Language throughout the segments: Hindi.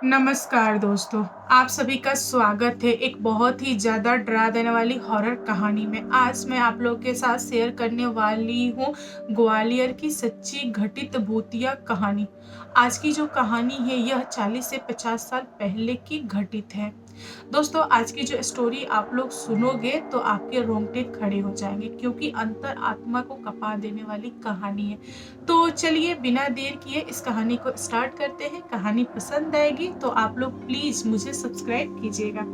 नमस्कार दोस्तों, आप सभी का स्वागत है एक बहुत ही ज़्यादा डरा देने वाली हॉरर कहानी में। आज मैं आप लोगों के साथ शेयर करने वाली हूँ ग्वालियर की सच्ची घटित भूतिया कहानी। आज की जो कहानी है यह 40 से 50 साल पहले की घटित है। दोस्तों, आज की जो स्टोरी आप लोग सुनोगे तो आपके रोंगटे खड़े हो जाएंगे क्योंकि अंतर आत्मा को कपा देने वाली कहानी है। तो चलिए बिना देर किए इस कहानी को स्टार्ट करते हैं। कहानी पसंद आएगी तो आप लोग प्लीज मुझे सब्सक्राइब कीजिएगा।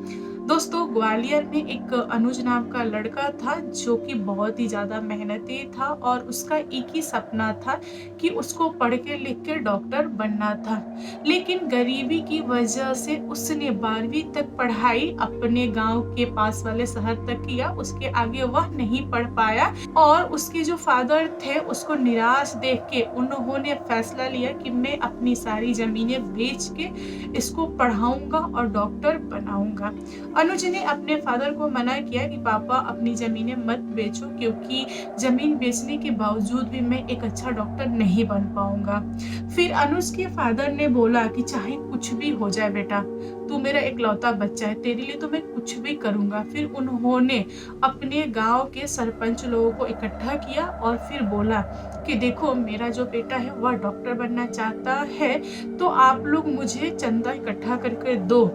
दोस्तों, ग्वालियर में एक अनुज नाम का लड़का था जो कि बहुत ही ज्यादा मेहनती था और उसका एक ही सपना था कि उसको पढ़ के लिख के डॉक्टर बनना था। लेकिन गरीबी की वजह से उसने 12वीं तक पढ़ाई अपने गांव के पास वाले शहर तक किया। उसके आगे वह नहीं पढ़ पाया और उसके जो फादर थे उसको निराश देख के उन्होंने फैसला लिया कि मैं अपनी सारी जमीनें बेच के इसको पढ़ाऊंगा और डॉक्टर बनाऊंगा। अनुज ने अपने फादर को मना किया कि पापा अपनी जमीनें मत बेचो, क्योंकि जमीन बेचने के बावजूद भी मैं एक अच्छा डॉक्टर नहीं बन पाऊंगा। फिर अनुज के फादर ने बोला कि चाहे कुछ भी हो जाए बेटा, तू मेरा इकलौता बच्चा है, तेरे लिए तो मैं कुछ भी करूंगा। फिर उन्होंने अपने गांव के सरपंच लोगों को इकट्ठा किया और फिर बोला कि देखो, मेरा जो बेटा है वह डॉक्टर बनना चाहता है, तो आप लोग मुझे चंदा इकट्ठा करके दो।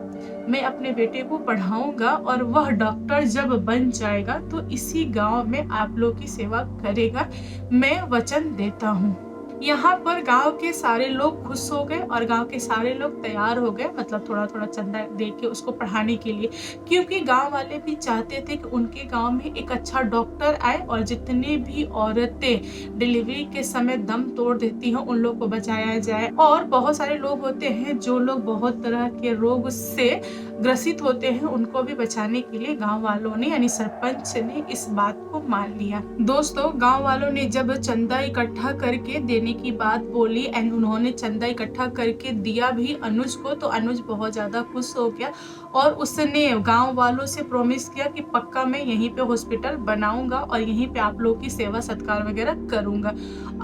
मैं अपने बेटे को पढ़ाऊंगा और वह डॉक्टर जब बन जाएगा तो इसी गांव में आप लोग की सेवा करेगा, मैं वचन देता हूँ। यहाँ पर गांव के सारे लोग खुश हो गए और गांव के सारे लोग तैयार हो गए, मतलब थोड़ा थोड़ा चंदा दे के उसको पढ़ाने के लिए, क्योंकि गांव वाले भी चाहते थे कि उनके गांव में एक अच्छा डॉक्टर आए और जितनी भी औरतें डिलीवरी के समय दम तोड़ देती हैं उन लोग को बचाया जाए। और बहुत सारे लोग होते हैं जो लोग बहुत तरह के रोग से ग्रसित होते हैं, उनको भी बचाने के लिए गांव वालों ने यानी सरपंच ने इस बात को मान लिया। दोस्तों, गांव वालों ने जब चंदा इकट्ठा करके देने की बात बोली एंड उन्होंने चंदा इकट्ठा करके दिया भी अनुज को, तो अनुज बहुत ज्यादा खुश हो गया और उसने गांव वालों से प्रॉमिस किया कि पक्का मैं यहीं पे हॉस्पिटल बनाऊंगा और यहीं पे आप लोग की सेवा सत्कार वगैरह करूंगा।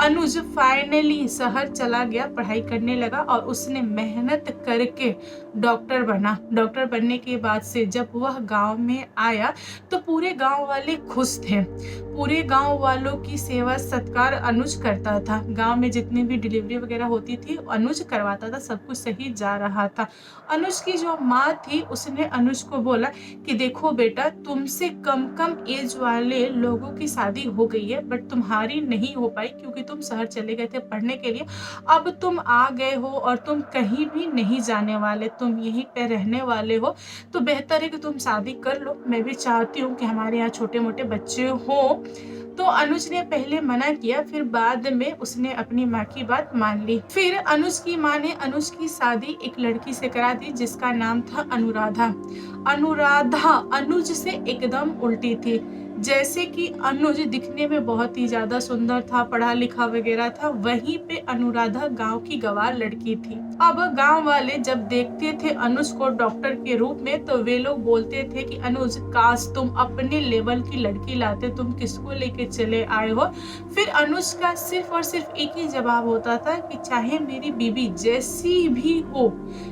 अनुज फाइनली शहर चला गया, पढ़ाई करने लगा और उसने मेहनत करके डॉक्टर बना। डॉक्टर बनने के बाद से जब वह गांव में आया तो पूरे गांव वाले खुश थे। पूरे गांव वालों की सेवा सत्कार अनुज करता था। गांव में जितनी भी डिलीवरी वगैरह होती थी अनुज करवाता था, सब कुछ सही जा रहा था। अनुज की जो माँ थी उसने अनुज को बोला कि देखो बेटा, तुमसे कम कम एज वाले लोगों की शादी हो गई है बट तुम्हारी नहीं हो पाई क्योंकि तुम शहर चले गए थे पढ़ने के लिए। अब तुम आ गए हो और तुम कहीं भी नहीं जाने वाले, तुम यहीं पे रहने वाले हो, तो बेहतर है कि तुम शादी कर लो। मैं भी चाहती हूँ कि हमारे यहाँ छोटे मोटे बच्चे हों। तो अनुज ने पहले मना किया, फिर बाद में उसने अपनी माँ की बात मान ली। फिर अनुज की माँ ने अनुज की शादी एक लड़की से करा दी जिसका नाम था अनुराधा। अनुराधा अनुज से एकदम उल्टी थी। जैसे कि अनुज दिखने में बहुत ही ज्यादा सुंदर था, पढ़ा लिखा वगैरह था, वहीं पे अनुराधा गांव की गंवार लड़की थी। अब गांव वाले जब देखते थे अनुज को डॉक्टर के रूप में तो वे लोग बोलते थे कि अनुज, काश तुम अपने लेवल की लड़की लाते, तुम किसको लेके चले आए हो। फिर अनुज का सिर्फ और सिर्फ एक ही जवाब होता था कि चाहे मेरी बीबी जैसी भी हो,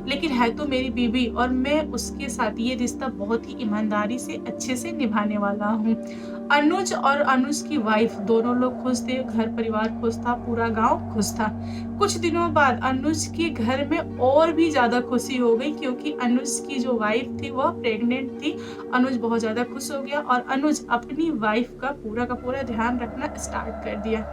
लेकिन है तो मेरी बीबी और मैं उसके साथ ये रिश्ता बहुत ही ईमानदारी से अच्छे से निभाने वाला हूँ। अनुज और अनुज की वाइफ दोनों लोग खुश थे, घर परिवार खुश था, पूरा गांव खुश था। कुछ दिनों बाद अनुज के घर में और भी ज्यादा खुशी हो गई क्योंकि अनुज की जो वाइफ थी वह प्रेग्नेंट थी। अनुज बहुत ज्यादा खुश हो गया और अनुज अपनी वाइफ का पूरा ध्यान रखना स्टार्ट कर दिया।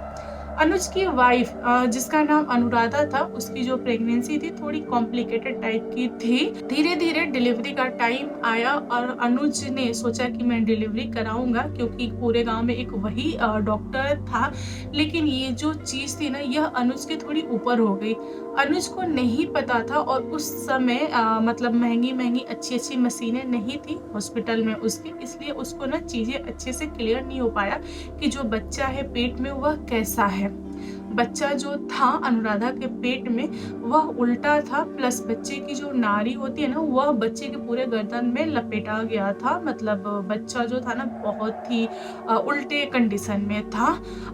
अनुज की वाइफ जिसका नाम अनुराधा था, उसकी जो प्रेगनेंसी थी थोड़ी कॉम्प्लिकेटेड टाइप की थी। धीरे धीरे डिलीवरी का टाइम आया और अनुज ने सोचा कि मैं डिलीवरी कराऊंगा क्योंकि पूरे गांव में एक वही डॉक्टर था। लेकिन ये जो चीज थी ना, यह अनुज के थोड़ी ऊपर हो गई। अनुज को नहीं पता था और उस समय मतलब महंगी महंगी अच्छी अच्छी मशीनें नहीं थी हॉस्पिटल में उसके, इसलिए उसको ना चीजें अच्छे से क्लियर नहीं हो पाया कि जो बच्चा है पेट में वह कैसा है। बच्चा जो था अनुराधा के पेट में वह उल्टा था, प्लस बच्चे की जो नारी होती है ना वह बच्चे के पूरे गर्दन में लपेटा गया था। मतलब बच्चा जो था ना बहुत ही उल्टे कंडीशन में था।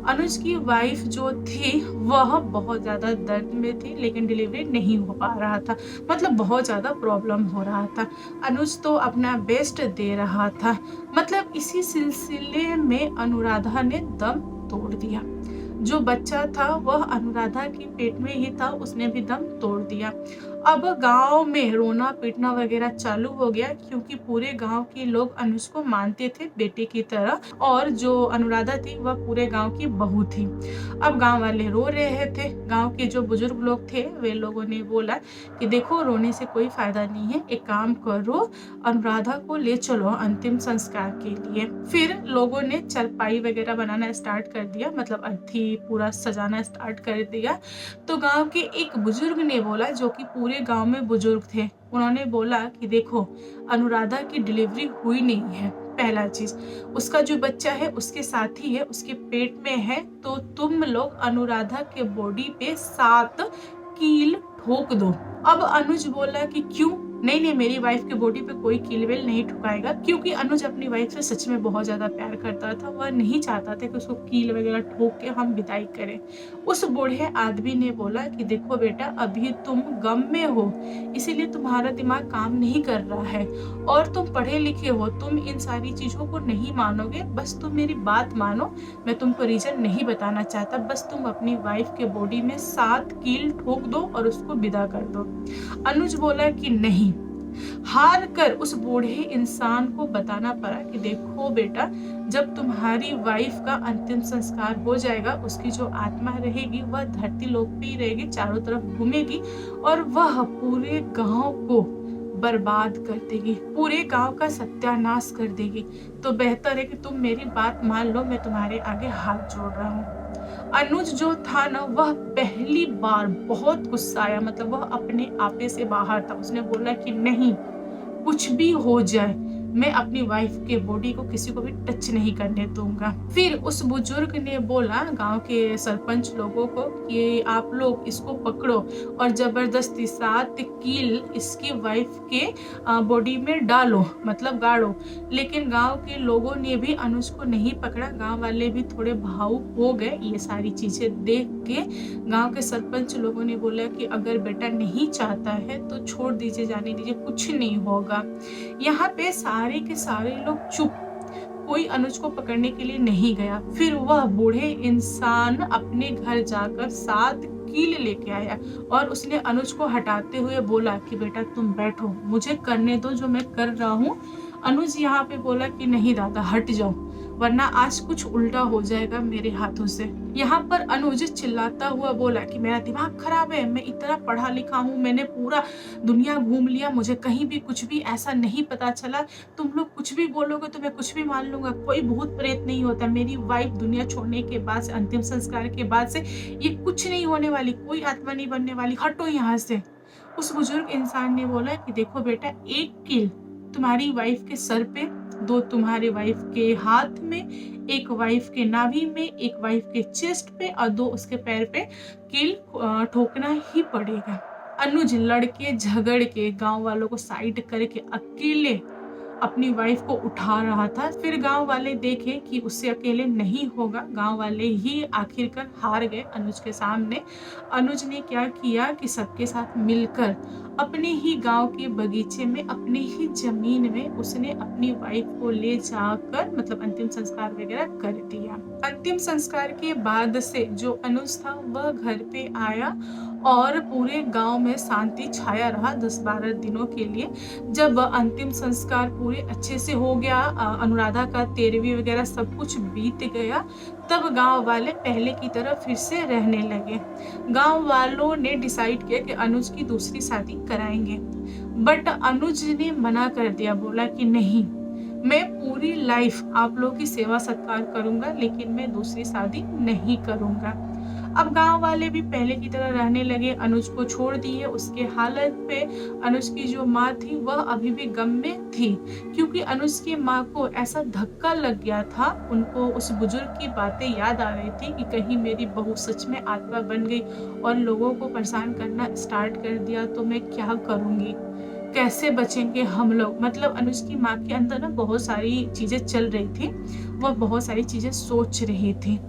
अनुज की वाइफ जो थी वह बहुत ज़्यादा दर्द में थी, लेकिन डिलीवरी नहीं हो पा रहा था, मतलब बहुत ज़्यादा प्रॉब्लम हो रहा था। अनुज तो अपना बेस्ट दे रहा था। मतलब इसी सिलसिले में अनुराधा ने दम तोड़ दिया। जो बच्चा था वह अनुराधा के पेट में ही था, उसने भी दम तोड़ दिया। अब गांव में रोना पीटना वगैरह चालू हो गया, क्योंकि पूरे गांव के लोग अनुज को मानते थे बेटे की तरह, और जो अनुराधा थी वह पूरे गांव की बहू थी। अब गांव वाले रो रहे थे। गांव के जो बुजुर्ग लोग थे वे लोगों ने बोला कि देखो रोने से कोई फायदा नहीं है, एक काम करो अनुराधा को ले चलो अंतिम संस्कार के लिए। फिर लोगों ने चारपाई वगैरह बनाना स्टार्ट कर दिया, मतलब अर्थी पूरा सजाना स्टार्ट कर दिया। तो गांव के एक बुजुर्ग ने बोला, जो कि पूरे गांव में बुजुर्ग थे, उन्होंने बोला कि देखो अनुराधा की डिलीवरी हुई नहीं है। पहला चीज, उसका जो बच्चा है उसके साथ ही है, उसके पेट में है, तो तुम लोग अनुराधा के बॉडी पे 7 कील ठोक दो। अब अनुज बोला कि क्यों? नहीं नहीं, मेरी वाइफ के बॉडी पे कोई कील वेल नहीं ठुकाएगा, क्योंकि अनुज अपनी वाइफ से सच में बहुत ज्यादा प्यार करता था। वह नहीं चाहता था कि उसको कील वगैरह ठोक के हम विदाई करें। उस बूढ़े आदमी ने बोला कि देखो बेटा, अभी तुम गम में हो, इसीलिए तुम्हारा दिमाग काम नहीं कर रहा है, और तुम पढ़े लिखे हो, तुम इन सारी चीजों को नहीं मानोगे। बस तुम मेरी बात मानो, मैं तुमको रीजन नहीं बताना चाहता, बस तुम अपनी वाइफ के बॉडी में 7 कील ठोक दो और उसको विदा कर दो। अनुज बोला कि नहीं। हार कर उस बूढ़े इंसान को बताना पड़ा कि देखो बेटा, जब तुम्हारी वाइफ का अंतिम संस्कार हो जाएगा, उसकी जो आत्मा रहेगी वह धरती लोक पे ही रहेगी, चारों तरफ घूमेगी और वह पूरे गांव को बर्बाद कर देगी, पूरे गांव का सत्यानाश कर देगी। तो बेहतर है कि तुम मेरी बात मान लो, मैं तुम्हारे आगे हाथ जोड़ रहा हूँ। अनुज जो था ना, वह पहली बार बहुत गुस्सा आया, मतलब वह अपने आपे से बाहर था। उसने बोला कि नहीं, कुछ भी हो जाए मैं अपनी वाइफ के बॉडी को किसी को भी टच नहीं करने दूंगा। फिर उस बुजुर्ग ने बोला गांव के सरपंच लोगों को कि आप लोग इसको पकड़ो और जबरदस्ती 7 कील इसकी वाइफ के बॉडी में डालो, मतलब गाड़ो। लेकिन गांव के लोगों ने भी अनुज को नहीं पकड़ा। गांव वाले भी थोड़े भावुक हो गए ये सारी चीजें देख के। गांव के सरपंच लोगों ने बोला कि अगर बेटा नहीं चाहता है तो छोड़ दीजिए, जाने दीजिए, कुछ नहीं होगा। यहाँ पे सारे के सारे लोग चुप, कोई अनुज को पकड़ने के लिए नहीं गया। फिर वह बूढ़े इंसान अपने घर जाकर 7 कील लेके आया और उसने अनुज को हटाते हुए बोला कि बेटा तुम बैठो, मुझे करने दो जो मैं कर रहा हूँ। अनुज यहाँ पे बोला कि नहीं दादा, हट जाओ, वरना आज कुछ उल्टा हो जाएगा मेरे हाथों से। यहाँ पर अनुज चिल्लाता हुआ बोला कि मेरा दिमाग खराब है, मैं इतना पढ़ा लिखा हूँ, मैंने पूरा दुनिया घूम लिया, मुझे कहीं भी कुछ भी ऐसा नहीं पता चला। तुम लोग कुछ भी बोलोगे तो मैं कुछ भी मान लूंगा। कोई भूत प्रेत नहीं होता। मेरी वाइफ दुनिया छोड़ने के बाद से, अंतिम संस्कार के बाद से ये कुछ नहीं होने वाली, कोई आत्मा नहीं बनने वाली, हटो यहाँ से। उस बुजुर्ग इंसान ने बोला कि देखो बेटा, 1 कील तुम्हारी वाइफ के सर पे, 2 तुम्हारे वाइफ के हाथ में, 1 वाइफ के नाभि में, 1 वाइफ के चेस्ट पे और 2 उसके पैर पे कील ठोकना ही पड़ेगा। अनुज लड़के झगड़ के गांव वालों को साइड करके अकेले अपनी वाइफ को उठा रहा था। फिर गांव वाले देखे कि उससे अकेले नहीं होगा, गांव वाले ही आखिरकार हार गए अनुज के सामने। अनुज ने क्या किया कि सबके साथ मिलकर अपने ही गांव के बगीचे में, अपने ही जमीन में उसने अपनी वाइफ को ले जाकर मतलब अंतिम संस्कार वगैरह कर दिया। अंतिम संस्कार के बाद से जो अनुज था वह घर पे आया और पूरे गांव में शांति छाया रहा 10-12 दिनों के लिए। जब अंतिम संस्कार पूरे अच्छे से हो गया, अनुराधा का 13वीं वगैरह सब कुछ बीत गया, तब गांव वाले पहले की तरह फिर से रहने लगे। गांव वालों ने डिसाइड किया कि अनुज की दूसरी शादी कराएंगे, बट अनुज ने मना कर दिया, बोला कि नहीं, मैं पूरी लाइफ आप लोगों की सेवा सत्कार करूंगा, लेकिन मैं दूसरी शादी नहीं करूंगा। अब गांव वाले भी पहले की तरह रहने लगे, अनुज को छोड़ दिए। उसके हालत पे अनुज की जो माँ थी वह अभी भी गम में थी, क्योंकि अनुज की माँ को ऐसा धक्का लग गया था। उनको उस बुजुर्ग की बातें याद आ रही थी कि कहीं मेरी बहू सच में आत्मा बन गई और लोगों को परेशान करना स्टार्ट कर दिया तो मैं क्या करूंगी, कैसे बचेंगे हम लोग। मतलब अनुज की माँ के अंदर ना बहुत सारी चीजें चल रही थी, वह बहुत सारी चीजें सोच रही थी।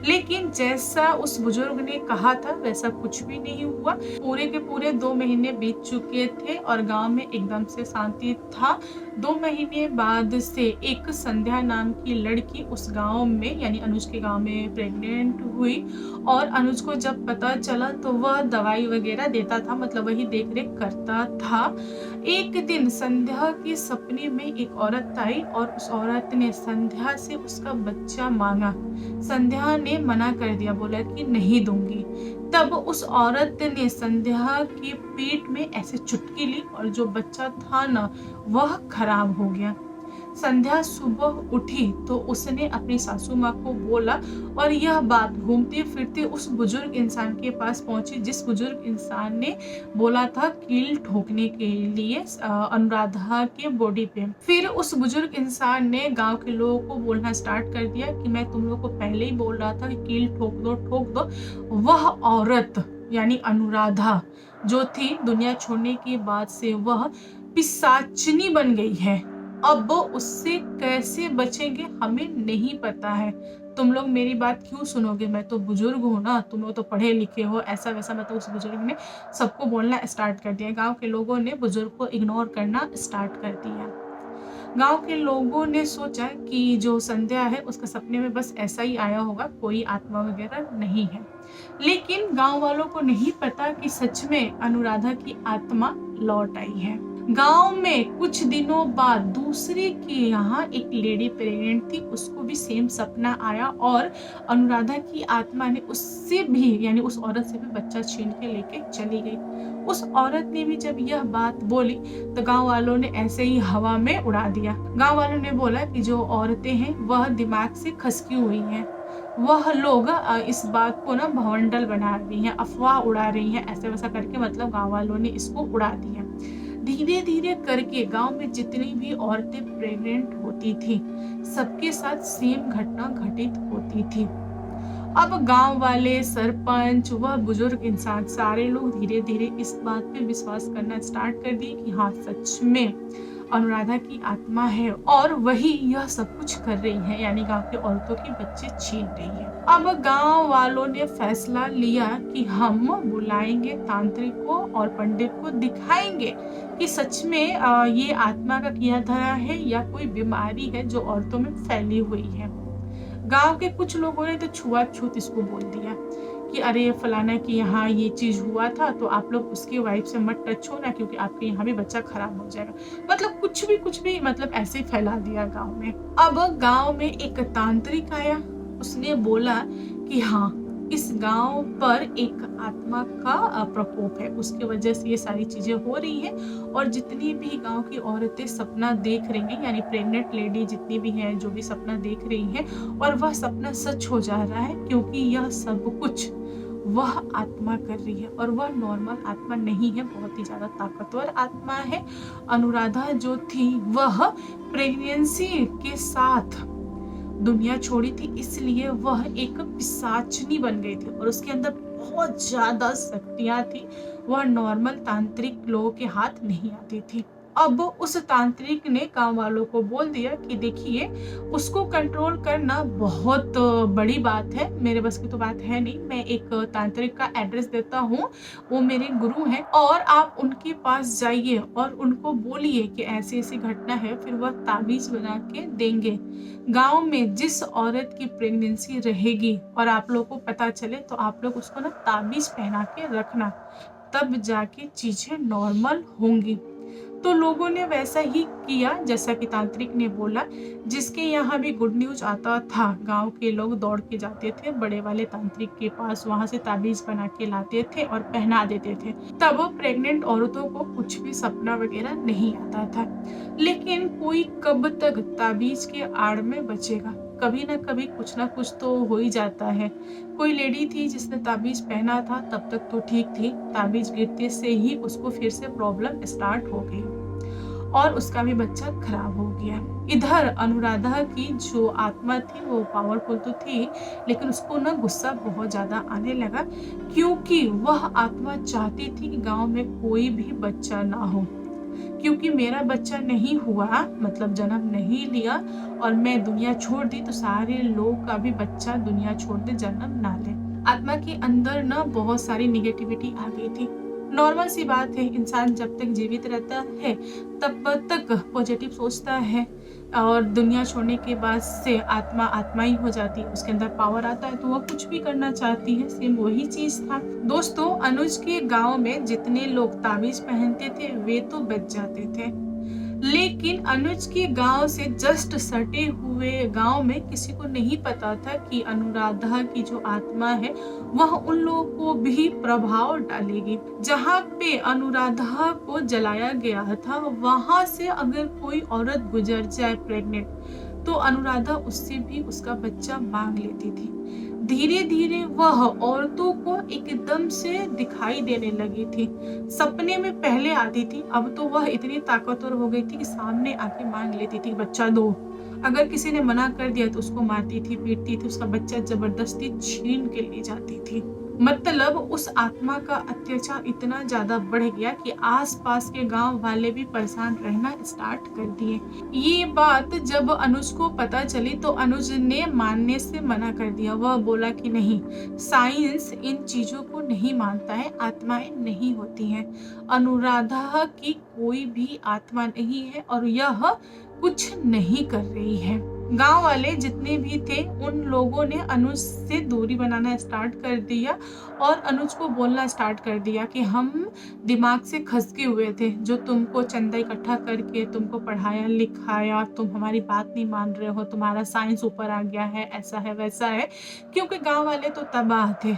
लेकिन जैसा उस बुजुर्ग ने कहा था वैसा कुछ भी नहीं हुआ। पूरे के पूरे 2 महीने बीत चुके थे और गांव में एकदम से शांति था। 2 महीने बाद से एक संध्या नाम की लड़की उस गांव में यानी अनुज के गांव में प्रेग्नेंट हुई, और अनुज को जब पता चला तो वह दवाई वगैरह देता था, मतलब वही देख रेख करता था। एक दिन संध्या के सपने में एक औरत आई और उस औरत ने संध्या से उसका बच्चा मांगा। संध्या ने मना कर दिया, बोला कि नहीं दूंगी। तब उस औरत ने संध्या की पीठ में ऐसे चुटकी ली और जो बच्चा था ना वह खराब हो गया। संध्या सुबह उठी तो उसने अपनी सासू माँ को बोला और यह बात घूमते फिरते उस बुजुर्ग इंसान के पास पहुंची, जिस बुजुर्ग इंसान ने बोला था कील ठोकने के लिए अनुराधा के बॉडी पे। फिर उस बुजुर्ग इंसान ने गांव के लोगों को बोलना स्टार्ट कर दिया कि मैं तुम लोग को पहले ही बोल रहा था कि कील ठोक दो ठोक दो। वह औरत यानी अनुराधा जो थी दुनिया छोड़ने के बाद से वह पिशाचिनी बन गई है। अब उससे कैसे बचेंगे हमें नहीं पता है। तुम लोग मेरी बात क्यों सुनोगे, मैं तो बुजुर्ग हूँ ना, तुम लोग तो पढ़े लिखे हो, ऐसा वैसा। मतलब उस बुजुर्ग ने सबको बोलना स्टार्ट कर दिया। गांव के लोगों ने बुजुर्ग को इग्नोर करना स्टार्ट कर दिया। गांव के लोगों ने सोचा कि जो संध्या है उसका सपने में बस ऐसा ही आया होगा, कोई आत्मा वगैरह नहीं है। लेकिन गांव वालों को नहीं पता कि सच में अनुराधा की आत्मा लौट आई है। गांव में कुछ दिनों बाद दूसरे के यहाँ एक लेडी प्रेग्नेंट थी, उसको भी सेम सपना आया और अनुराधा की आत्मा ने उससे भी यानी उस औरत से भी बच्चा छीन के लेके चली गई। उस औरत ने भी जब यह बात बोली तो गांव वालों ने ऐसे ही हवा में उड़ा दिया। गांव वालों ने बोला कि जो औरतें हैं वह दिमाग से खसकी हुई हैं, वह लोग इस बात को ना भवंडल बना रही हैं, अफवाह उड़ा रही हैं, ऐसे वैसा करके मतलब गांव वालों ने इसको उड़ा दिया। धीरे धीरे करके गांव में जितनी भी औरतें प्रेग्नेंट होती थी सबके साथ सेम घटना घटित होती थी। अब गांव वाले, सरपंच, वह बुजुर्ग इंसान सारे लोग धीरे धीरे इस बात पे विश्वास करना स्टार्ट कर दिए कि हाँ सच में अनुराधा की आत्मा है और वही यह सब कुछ कर रही है, यानी गांव के औरतों के बच्चे छीन रही है। अब गांव वालों ने फैसला लिया कि हम बुलाएंगे तांत्रिक को और पंडित को, दिखाएंगे कि सच में ये आत्मा का किया धरा है या कोई बीमारी है जो औरतों में फैली हुई है। गांव के कुछ लोगों ने तो छुआछूत इसको बोल दिया कि अरे फलाना के यहाँ ये चीज हुआ था तो आप लोग उसकी वाइफ से मत टच हो ना, क्योंकि आपके यहाँ भी बच्चा खराब हो जाएगा। मतलब कुछ भी मतलब ऐसे ही फैला दिया गांव में। अब गांव में एक तांत्रिक आया, उसने बोला कि हाँ इस गांव पर एक आत्मा का प्रकोप है, उसकी वजह से ये सारी चीजें हो रही हैं और जितनी भी गांव की औरतें सपना देख रही हैं यानी प्रेग्नेंट लेडी जितनी भी हैं जो भी सपना देख रही हैं और वह सपना सच हो जा रहा है, क्योंकि यह सब कुछ वह आत्मा कर रही है और वह नॉर्मल आत्मा नहीं है, बहुत ही ज्यादा ताकतवर आत्मा है। अनुराधा जो थी वह प्रेगनेंसी के साथ दुनिया छोड़ी थी, इसलिए वह एक पिशाचनी बन गई थी और उसके अंदर बहुत ज्यादा शक्तियां थी, वह नॉर्मल तांत्रिक लोगों के हाथ नहीं आती थी। अब उस तांत्रिक ने गांव वालों को बोल दिया कि देखिए उसको कंट्रोल करना बहुत बड़ी बात है, मेरे बस की तो बात है नहीं। मैं एक तांत्रिक का एड्रेस देता हूँ, वो मेरे गुरु हैं और आप उनके पास जाइए और उनको बोलिए कि ऐसी ऐसी घटना है, फिर वह ताबीज बना के देंगे। गांव में जिस औरत की प्रेगनेंसी रहेगी और आप लोग को पता चले तो आप लोग उसको ना ताबीज पहना के रखना, तब जाके चीजें नॉर्मल होंगी। तो लोगों ने वैसा ही किया जैसा कि तांत्रिक ने बोला। जिसके यहाँ भी गुड न्यूज आता था गांव के लोग दौड़ के जाते थे बड़े वाले तांत्रिक के पास, वहां से ताबीज बना के लाते थे और पहना देते थे। तब प्रेग्नेंट औरतों को कुछ भी सपना वगैरह नहीं आता था। लेकिन कोई कब तक ताबीज के आड़ में बचेगा, कभी ना कभी कुछ ना कुछ तो हो ही जाता है। कोई लेडी थी जिसने ताबीज़ पहना था, तब तक तो ठीक थी, ताबीज़ गिरते से ही उसको फिर से प्रॉब्लम स्टार्ट हो गई और उसका भी बच्चा खराब हो गया। इधर अनुराधा की जो आत्मा थी वो पावरफुल तो थी, लेकिन उसको ना गुस्सा बहुत ज़्यादा आने लगा, क्योंकि वह आत्मा चाहती थी कि गाँव में कोई भी बच्चा ना हो। क्योंकि मेरा बच्चा नहीं हुआ, मतलब जन्म नहीं लिया और मैं दुनिया छोड़ दी, तो सारे लोग का भी बच्चा दुनिया छोड़ दे, जन्म ना ले। आत्मा के अंदर ना बहुत सारी नेगेटिविटी आ गई थी। नॉर्मल सी बात है, इंसान जब तक जीवित रहता है तब तक पॉजिटिव सोचता है और दुनिया छोड़ने के बाद से आत्मा आत्मा ही हो जाती है, उसके अंदर पावर आता है तो वह कुछ भी करना चाहती है। सेम वही चीज था। दोस्तों, अनुज के गांव में जितने लोग ताबीज पहनते थे वे तो बच जाते थे, लेकिन अनुज के गांव से जस्ट सटे हुए गांव में किसी को नहीं पता था कि अनुराधा की जो आत्मा है वह उन लोगों को भी प्रभाव डालेगी। जहां पे अनुराधा को जलाया गया था वहां से अगर कोई औरत गुजर जाए प्रेग्नेंट, तो अनुराधा उससे भी उसका बच्चा मांग लेती थी। धीरे धीरे वह औरतों को एकदम से दिखाई देने लगी थी। सपने में पहले आती थी, अब तो वह इतनी ताकतवर हो गई थी कि सामने आके मांग लेती थी बच्चा दो। अगर किसी ने मना कर दिया तो उसको मारती थी, पीटती थी, उसका बच्चा जबरदस्ती छीन के ले जाती थी। मतलब उस आत्मा का अत्याचार इतना ज्यादा बढ़ गया कि आसपास के गांव वाले भी परेशान रहना स्टार्ट कर दिए। ये बात जब अनुज को पता चली तो अनुज ने मानने से मना कर दिया। वह बोला कि नहीं, साइंस इन चीजों को नहीं मानता है, आत्माएं नहीं होती हैं, अनुराधा की कोई भी आत्मा नहीं है और यह कुछ नहीं कर रही है। गांव वाले जितने भी थे उन लोगों ने अनुज से दूरी बनाना स्टार्ट कर दिया और अनुज को बोलना स्टार्ट कर दिया कि हम दिमाग से खसके हुए थे, जो तुमको चंदा इकट्ठा करके तुमको पढ़ाया लिखाया, तुम हमारी बात नहीं मान रहे हो, तुम्हारा साइंस ऊपर आ गया है, ऐसा है वैसा है। क्योंकि गांव वाले तो तबाह थे।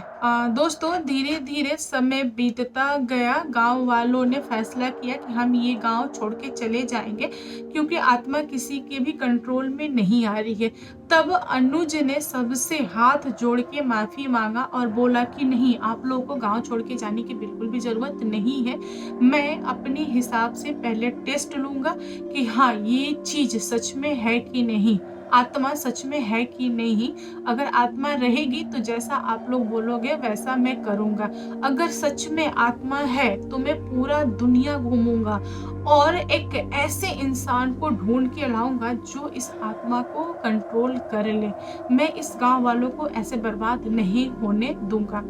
दोस्तों, धीरे धीरे समय बीतता गया। गांव वालों ने फैसला किया कि हम ये गांव छोड़ के चले जाएंगे, क्योंकि आत्मा किसी के भी कंट्रोल में नहीं आ रही है। तब अनुज ने सबसे हाथ जोड़ के माफी मांगा और बोला कि नहीं, आप लोगों को गांव छोड़ के जाने की बिल्कुल भी जरूरत नहीं है। मैं अपने हिसाब से पहले टेस्ट लूंगा कि हाँ, ये चीज सच में है कि नहीं, आत्मा सच में है कि नहीं। अगर आत्मा रहेगी तो जैसा आप लोग बोलोगे वैसा मैं करूंगा। अगर सच में आत्मा है तो मैं पूरा दुनिया घूमूंगा और एक ऐसे इंसान को ढूंढ के लाऊंगा जो इस आत्मा को कंट्रोल कर ले। मैं इस गांव वालों को ऐसे बर्बाद नहीं होने दूंगा।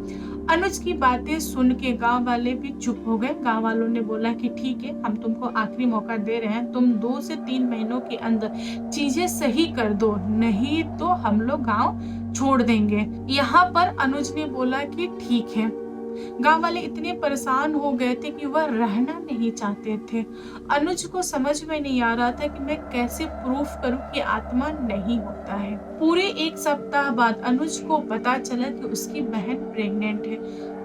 अनुज की बातें सुन के गांव वाले भी चुप हो गए। गांव वालों ने बोला कि ठीक है, हम तुमको आखिरी मौका दे रहे हैं, तुम 2 से 3 महीनों के अंदर चीजें सही कर दो, नहीं तो हम लोग गांव छोड़ देंगे। यहाँ पर अनुज ने बोला कि ठीक है। गांव वाले इतने परेशान हो गए थे कि वह रहना नहीं चाहते थे। अनुज को समझ में नहीं आ रहा था कि मैं कैसे प्रूफ करूं कि आत्मा नहीं होता है। पूरे 1 सप्ताह बाद अनुज को पता चला कि उसकी बहन प्रेग्नेंट है,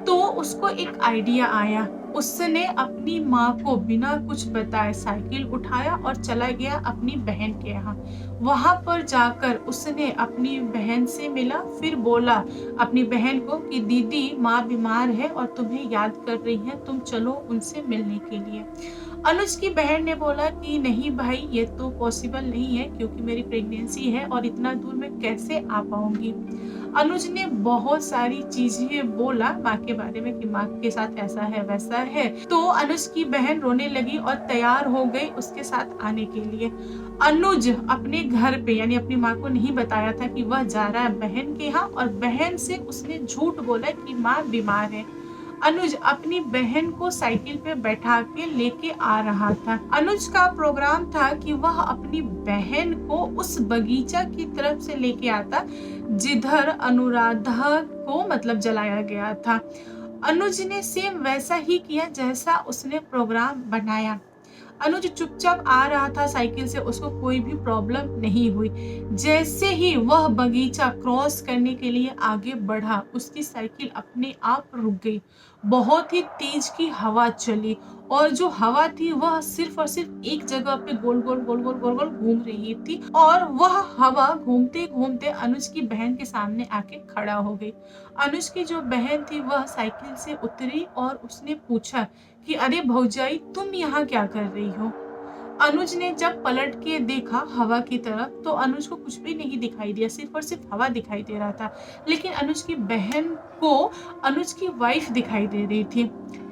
तो उसको एक आइडिया आया। उसने अपनी माँ को बिना कुछ बताए साइकिल उठाया और चला गया अपनी बहन के यहाँ। वहां पर जाकर उसने अपनी बहन से मिला, फिर बोला अपनी बहन को कि दीदी, माँ बीमार है और तुम्हें याद कर रही है, तुम चलो उनसे मिलने के लिए। अनुज की बहन ने बोला कि नहीं भाई, ये तो पॉसिबल नहीं है, क्योंकि मेरी प्रेगनेंसी है और इतना दूर मैं कैसे आ पाऊंगी। अनुज ने बहुत सारी चीजें बोला माँ के बारे में कि माँ के साथ ऐसा है वैसा है। तो अनुज की बहन रोने लगी और तैयार हो गई उसके साथ आने के लिए। अनुज अपने घर पे यानी अपनी माँ को नहीं बताया था कि वह जा रहा है बहन के यहाँ, और बहन से उसने झूठ बोला कि माँ बीमार है। अनुज अपनी बहन को साइकिल पे बैठा के लेके आ रहा था। अनुज का प्रोग्राम था कि वह अपनी बहन को उस बगीचा की तरफ से लेके आता जिधर अनुराधा को मतलब जलाया गया था। अनुज ने सेम वैसा ही किया जैसा उसने प्रोग्राम बनाया। अनुज चुपचाप आ रहा था साइकिल से, उसको कोई भी प्रॉब्लम नहीं हुई। जैसे ही वह बगीचा क्रॉस करने के लिए आगे बढ़ा, उसकी साइकिल अपने आप रुक गई। बहुत ही तेज की हवा चली और जो हवा थी वह सिर्फ और सिर्फ एक जगह पे गोल गोल गोल गोल गोल गोल घूम रही थी और वह हवा घूमते घूमते अनुज की बहन के सामने आके खड़ा हो गई। अनुज की जो बहन थी वह साइकिल से उतरी और उसने पूछा कि अरे भौजाई, तुम यहाँ क्या कर रही हो? अनुज ने जब पलट के देखा हवा की तरफ तो अनुज को कुछ भी नहीं दिखाई दिया, सिर्फ और सिर्फ हवा दिखाई दे रहा था। लेकिन अनुज की बहन को अनुज की वाइफ दिखाई दे रही थी।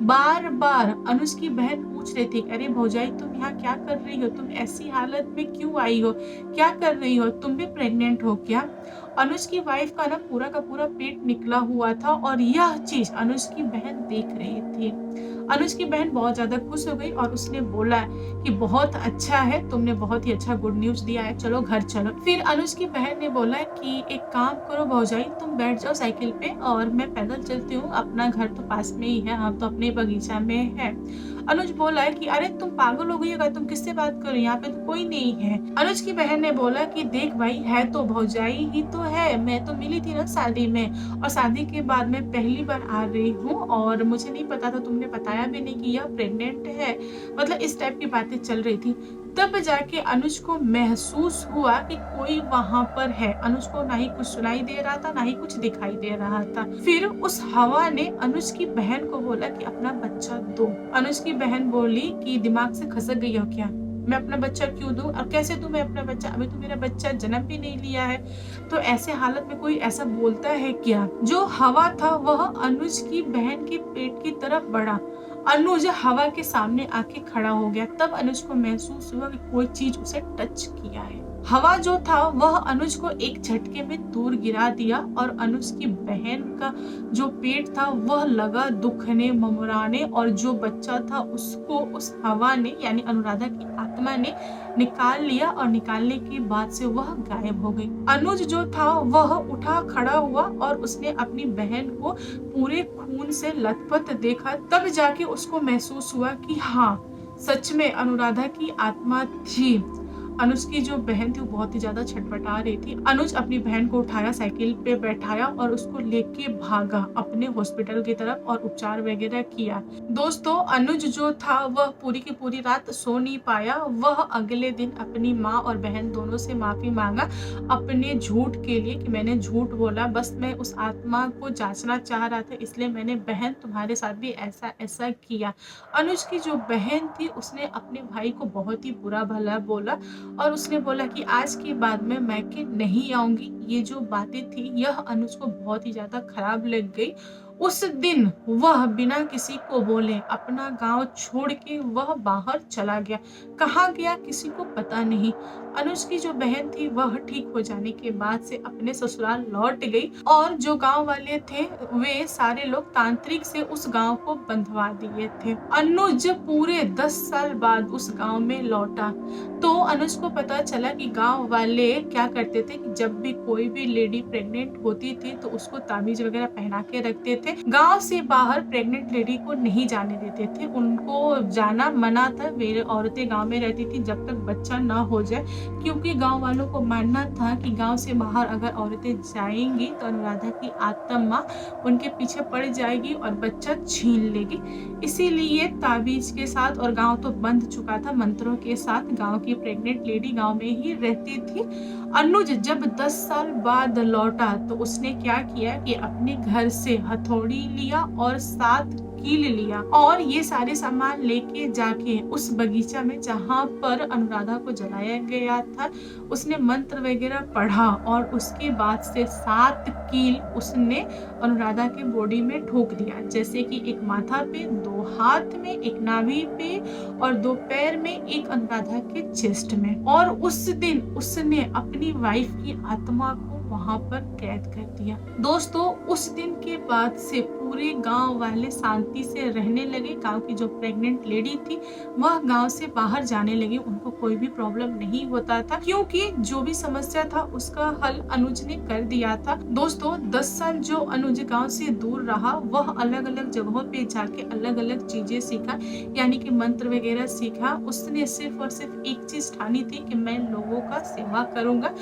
बार बार अनुज की बहन पूछ रही थी, अरे भौजाई, तुम यहाँ क्या कर रही हो? तुम ऐसी हालत में क्यों आई हो? क्या कर रही हो? तुम भी प्रेग्नेंट हो क्या? अनुज की वाइफ का ना पूरा का पूरा पेट निकला हुआ था और यह चीज अनुज की बहन देख रही थी। अनुज की बहन बहुत ज्यादा खुश हो गई और उसने बोला कि बहुत अच्छा है, तुमने बहुत ही अच्छा गुड न्यूज दिया है, चलो घर चलो। फिर अनुज की बहन ने बोला कि एक काम करो भौजाई, तुम बैठ जाओ साइकिल पे और मैं पैदल चलती हूँ, अपना घर तो पास में ही है, हम तो अपने बगीचा में है। अनुज बोला कि अरे तुम पागल हो गई होगा, तुम किससे बात कर रही हो, यहाँ पे तो कोई नहीं है। अनुज की बहन ने बोला कि देख भाई, है तो भौजाई ही तो है, मैं तो मिली थी ना शादी में और शादी के बाद मैं पहली बार आ रही हूँ और मुझे नहीं पता था, तुमने बताया भी नहीं कि यह प्रेग्नेंट है। मतलब इस टाइप की बातें चल रही थी। तब जाके अनुज को महसूस हुआ कि कोई वहां पर है। अनुज को ना ही कुछ सुनाई दे रहा था ना ही कुछ दिखाई दे रहा था। फिर उस हवा ने अनुज की बहन को बोला कि अपना बच्चा दो। अनुज की बहन बोली कि दिमाग से खसक गई हो क्या, मैं अपना बच्चा क्यों दूं और कैसे दूं मैं अपना बच्चा, अभी तो मेरा बच्चा जन्म भी नहीं लिया है। तो ऐसे हालत में कोई ऐसा बोलता है क्या? जो हवा था वह अनुज की बहन के पेट की तरफ बढ़ा। अनुज हवा के सामने आके खड़ा हो गया। तब अनुज को महसूस हुआ कि कोई चीज उसे टच किया है। हवा जो था वह अनुज को एक झटके में दूर गिरा दिया और अनुज की बहन का जो पेट था वह लगा दुखने ममराने और जो बच्चा था उसको उस हवा ने यानी अनुराधा की आत्मा ने निकाल लिया और निकालने के बाद से वह गायब हो गई। अनुज जो था वह उठा खड़ा हुआ और उसने अपनी बहन को पूरे खून से लथपथ देखा। तब जाके उसको महसूस हुआ कि हाँ, सच में अनुराधा की आत्मा थी। अनुज की जो बहन थी वो बहुत ही ज्यादा छटपटा रही थी। अनुज अपनी बहन को उठाया, साइकिल पे बैठाया और उसको लेके भागा अपने हॉस्पिटल की तरफ और उपचार वगैरह किया। दोस्तों, अनुज जो था वह पूरी की पूरी रात सो नहीं पाया। वह अगले दिन अपनी माँ और बहन दोनों से माफी मांगा अपने झूठ के लिए कि मैंने झूठ बोला, बस मैं उस आत्मा को जांचना चाह रहा था, इसलिए मैंने बहन तुम्हारे साथ भी ऐसा ऐसा किया। अनुज की जो बहन थी उसने अपने भाई को बहुत ही बुरा भला बोला और उसने बोला कि आज के बाद में मैके नहीं आऊंगी। ये जो बातें थी यह अनुज को बहुत ही ज्यादा खराब लग गई। उस दिन वह बिना किसी को बोले अपना गांव छोड़ के वह बाहर चला गया। कहाँ गया किसी को पता नहीं। अनुज की जो बहन थी वह ठीक हो जाने के बाद से अपने ससुराल लौट गई और जो गांव वाले थे वे सारे लोग तांत्रिक से उस गांव को बंधवा दिए थे। अनुज पूरे 10 साल बाद उस गांव में लौटा तो अनुज को पता चला कि गांव वाले क्या करते थे कि जब भी कोई भी लेडी प्रेग्नेंट होती थी तो उसको ताबीज वगैरह पहना के रखते थे। गांव से बाहर प्रेग्नेंट लेडी को नहीं जाने देते थे, उनको जाना मना था। वे औरतें गांव में रहती थी जब तक बच्चा ना हो जाए, क्योंकि गांव वालों को मानना था कि गांव से बाहर अगर औरतें जाएंगी तो अनुराधा की आत्मा उनके पीछे पड़ जाएगी और बच्चा छीन लेगी। इसीलिए ताबीज के साथ, और गांव तो बंद चुका था, मंत्रों के साथ गांव की प्रेग्नेंट लेडी गांव में ही रहती थी। अनुज जब 10 साल बाद लौटा तो उसने क्या किया कि अपने घर से हथौड़ी लिया और 7 कील लिया और ये सारे सामान लेके जाके उस बगीचा में जहाँ पर अनुराधा को जलाया गया था उसने मंत्र वगैरह पढ़ा और उसके बाद से 7 कील उसने अनुराधा के बॉडी में ठोक दिया। जैसे कि एक माथा पे, 2 हाथ में, एक नाभि पे और 2 पैर में, एक अनुराधा के चेस्ट में। और उस दिन उसने अपनी वाइफ की आत्मा को वहां पर कैद कर दिया। दोस्तों, उस दिन के बाद से पूरे गांव वाले शांति से रहने लगे। गांव की जो प्रेग्नेंट लेडी थी वह गांव से बाहर जाने लगी, उनको कोई भी प्रॉब्लम नहीं होता था, क्योंकि जो भी समस्या था उसका हल अनुज ने कर दिया था। दोस्तों 10 साल जो अनुज गाँव से दूर रहा, वह अलग-अलग जगहों पे जाके अलग-अलग चीजें सीखा, यानी कि मंत्र वगैरह सीखा। उसने सिर्फ और सिर्फ एक चीज ठानी थी कि मैं लोगों का सेवा करूंगा,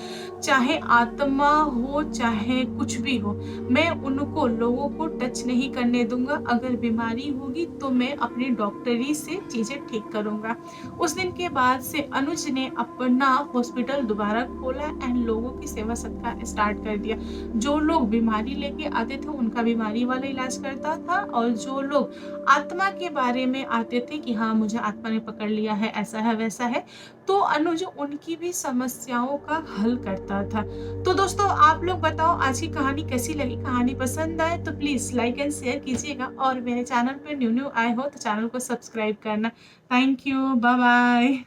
चाहे आत्मा हो चाहे कुछ भी हो, मैं उनको लोगों को टच नहीं करने दूंगा। अगर बीमारी होगी तो मैं अपनी डॉक्टरी से चीजें ठीक करूंगा। उस दिन के बाद से अनुज ने अपना हॉस्पिटल दोबारा खोला एंड लोगों की सेवा सत्कार स्टार्ट कर दिया। जो लोग बीमारी लेके आते थे उनका बीमारी वाला इलाज करता था, और जो लोग आत्मा के बारे में आते थे कि हाँ मुझे आत्मा ने पकड़ लिया है, ऐसा है वैसा है, तो अनुज उनकी भी समस्याओं का हल करता था। तो दोस्तों आप लोग बताओ आज की कहानी कैसी लगी? कहानी पसंद आए तो प्लीज लाइक एंड शेयर कीजिएगा, और मेरे चैनल पर न्यू न्यू आए हो तो चैनल को सब्सक्राइब करना। Thank you, bye bye.